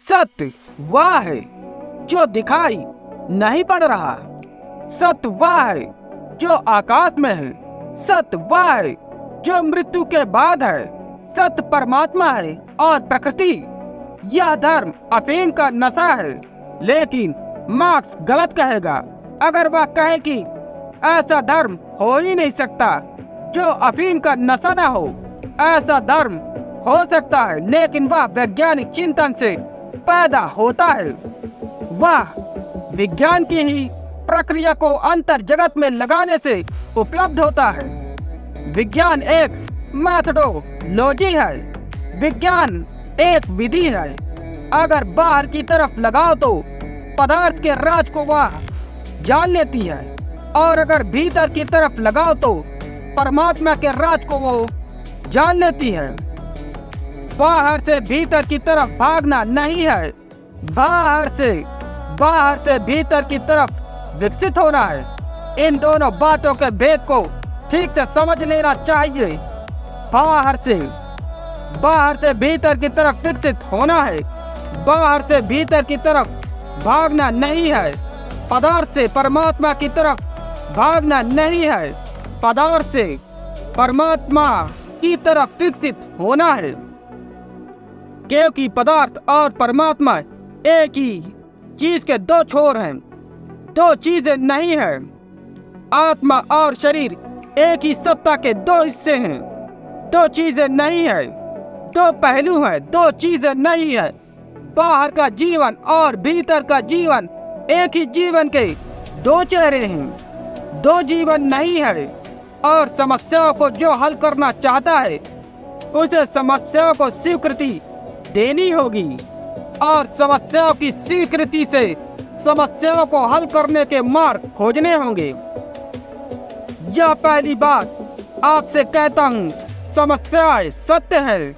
सत्य वह है जो दिखाई नहीं पड़ रहा। सत्य वह है जो आकाश में है। सत्य वह है जो मृत्यु के बाद है। सत्य परमात्मा है और प्रकृति। यह धर्म अफीम का नशा है, लेकिन मार्क्स गलत कहेगा अगर वह कहे कि ऐसा धर्म हो ही नहीं सकता जो अफीम का नशा न हो। ऐसा धर्म हो सकता है, लेकिन वह वैज्ञानिक चिंतन से पैदा होता है। वह विज्ञान की ही प्रक्रिया को अंतर जगत में लगाने से उपलब्ध होता है। विज्ञान एक मेथडोलॉजी है। विज्ञान एक विधि है। अगर बाहर की तरफ लगाओ तो पदार्थ के राज को वह जान लेती है, और अगर भीतर की तरफ लगाओ तो परमात्मा के राज को वो जान लेती है। बाहर से भीतर की तरफ भागना नहीं है, बाहर से भीतर की तरफ विकसित होना है। इन दोनों बातों के भेद को ठीक से समझ लेना चाहिए। बाहर से भीतर की तरफ विकसित होना है, बाहर से भीतर की तरफ भागना नहीं है। पदार्थ से परमात्मा की तरफ भागना नहीं है, पदार्थ से परमात्मा की तरफ विकसित होना है। क्योंकि पदार्थ और परमात्मा एक ही चीज के दो छोर हैं, दो चीजें नहीं है। आत्मा और शरीर एक ही सत्ता के दो हिस्से हैं, दो चीजें नहीं है। दो पहलू हैं, दो चीजें नहीं है। बाहर का जीवन और भीतर का जीवन एक ही जीवन के दो चेहरे हैं, दो जीवन नहीं है। और समस्याओं को जो हल करना चाहता है उसे समस्याओं को स्वीकृति देनी होगी, और समस्याओं की स्वीकृति से समस्याओं को हल करने के मार्ग खोजने होंगे। यह पहली बात आपसे कहता हूँ, समस्याएं सत्य है,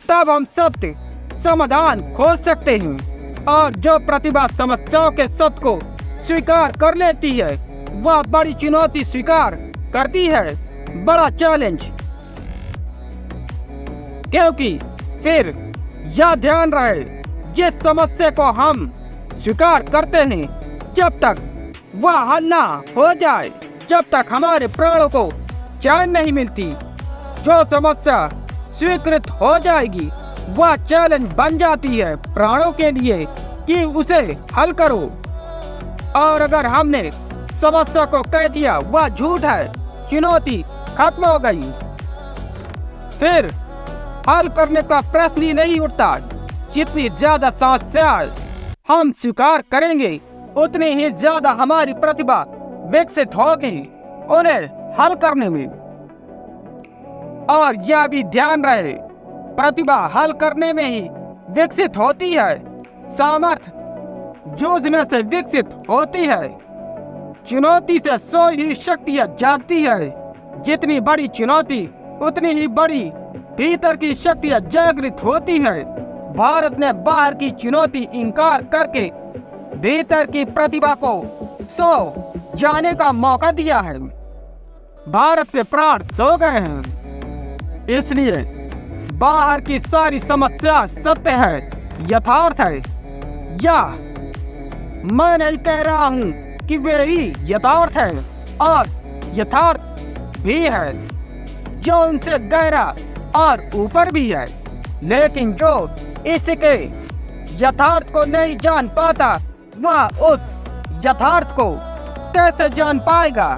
तब हम सत्य समाधान खोज सकते हैं। और जो प्रतिभा समस्याओं के सत्य को स्वीकार कर लेती है वह बड़ी चुनौती स्वीकार करती है, बड़ा चैलेंज। क्योंकि फिर यह ध्यान रहे, जिस समस्या को हम स्वीकार करते हैं जब तक वह हल ना हो जाए, जब तक हमारे प्राणों को चैन नहीं मिलती। जो समस्या स्वीकृत हो जाएगी वह चैलेंज बन जाती है प्राणों के लिए कि उसे हल करो। और अगर हमने समस्या को कह दिया वह झूठ है, चुनौती खत्म हो गई, फिर हल करने का प्रश्न ही नहीं उठता। जितनी ज्यादा समस्याएं हम स्वीकार करेंगे उतनी ही ज्यादा हमारी प्रतिभा विकसित होगी उन्हें हल करने में। और यह भी ध्यान रहे, प्रतिभा हल करने में ही विकसित होती है, सामर्थ्य जूझने से विकसित होती है। चुनौती से सोई ही शक्तियाँ जागती है। जितनी बड़ी चुनौती उतनी ही बड़ी भीतर की शक्तियाँ जागृत होती है। भारत ने बाहर की चुनौती इनकार करके भीतर की प्रतिभा को सो जाने का मौका दिया है। भारत के प्राण सो गए हैं, इसलिए बाहर की सारी समस्या सत्य है, यथार्थ है। या मैं नहीं कह रहा हूँ कि वे ही यथार्थ है, और यथार्थ भी है जो उनसे गहरा और ऊपर भी है। लेकिन जो इसके यथार्थ को नहीं जान पाता वह उस यथार्थ को कैसे जान पाएगा।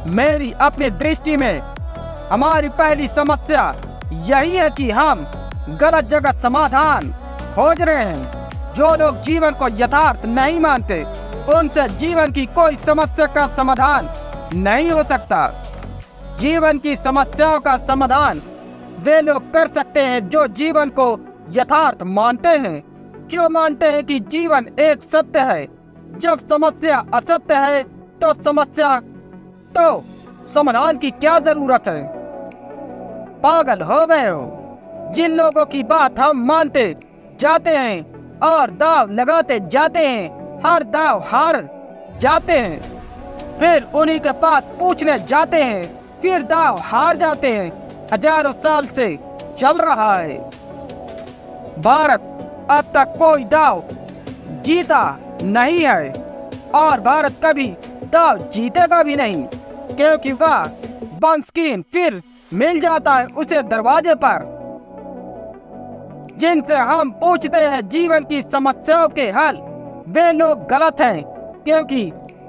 मेरी अपनी दृष्टि में हमारी पहली समस्या यही है कि हम गलत जगह समाधान खोज रहे हैं। जो लोग जीवन को यथार्थ नहीं मानते उनसे जीवन की कोई समस्या का समाधान नहीं हो सकता। जीवन की समस्याओं का समाधान वे लोग कर सकते हैं जो जीवन को यथार्थ मानते हैं, जो मानते हैं कि जीवन एक सत्य है। जब समस्या असत्य है तो समाधान की क्या जरूरत है। पागल हो गए हो। जिन लोगों की बात हम मानते जाते हैं और दाव लगाते जाते हैं, हर दाव हार जाते हैं, फिर उन्हीं के पास पूछने जाते हैं, फिर दाव हार जाते हैं। हजारों साल से चल रहा है। भारत अब तक कोई दाव जीता नहीं है और भारत कभी दाव जीतेगा भी नहीं, क्योंकि वह बंस्कीन फिर मिल जाता है उसे दरवाजे पर। जिनसे हम पूछते हैं जीवन की समस्याओं के हल, वे लोग गलत हैं, क्योंकि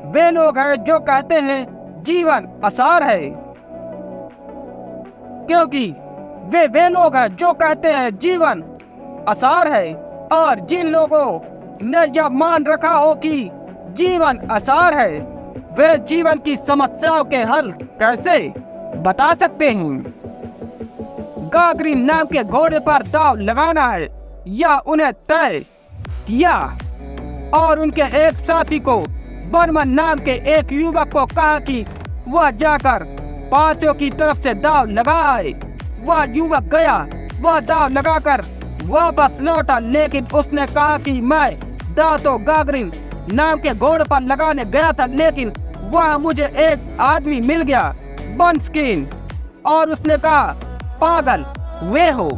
वे लोग हैं जो कहते हैं जीवन आसान है। क्योंकि वे लोग हैं जो कहते हैं जीवन आसान है, और जिन लोगों ने यह मान रखा हो कि जीवन आसान है, वे जीवन की समस्याओं के हल कैसे बता सकते हैं। गागरिन नाम के घोड़े पर दाव लगाना है या उन्हें तय किया, और उनके एक साथी को बर्मन नाम के एक युवक को कहा कि वह जाकर पांचों की तरफ से दाव लगाए। वह युवक गया, वह दाव लगाकर वापस लौटा, लेकिन उसने कहा कि मैं दाव तो गागरिन नाम के घोड़े पर लगाने गया था, लेकिन वहाँ मुझे एक आदमी मिल गया, बंस्कीन, और उसने कहा पागल वे हो,